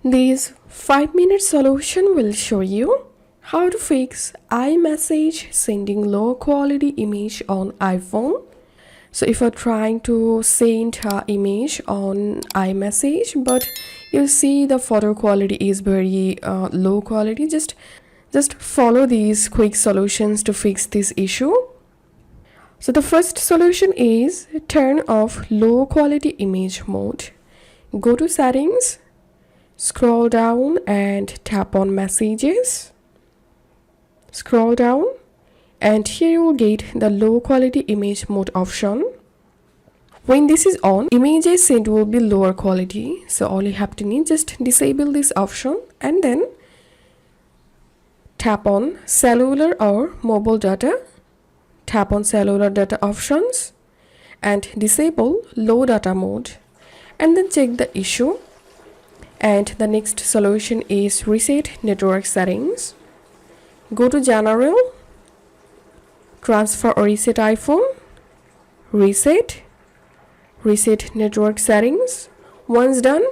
This 5-minute solution will show you how to fix iMessage sending low quality image on iPhone. So if you're trying to send an image on iMessage but you see the photo quality is very low quality, just follow these quick solutions to fix this issue. So the first solution is turn off low quality image mode. Go to settings, scroll down and tap on messages. Scroll down and here you will get the low quality image mode option. When this is on, images sent will be lower quality. So all you have to need, just disable this option and then tap on cellular or mobile data. Tap on cellular data options and disable low data mode and then check the issue. And the next solution is reset network settings. Go to general, transfer or reset iPhone, reset network settings. Once done,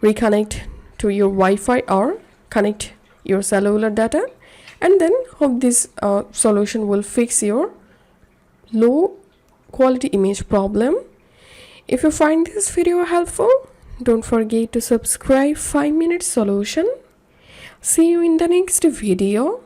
reconnect to your Wi-Fi or connect your cellular data, and then hope this solution will fix your low quality image problem. If you find this video helpful, don't forget to subscribe 5-minute solution. See you in the next video.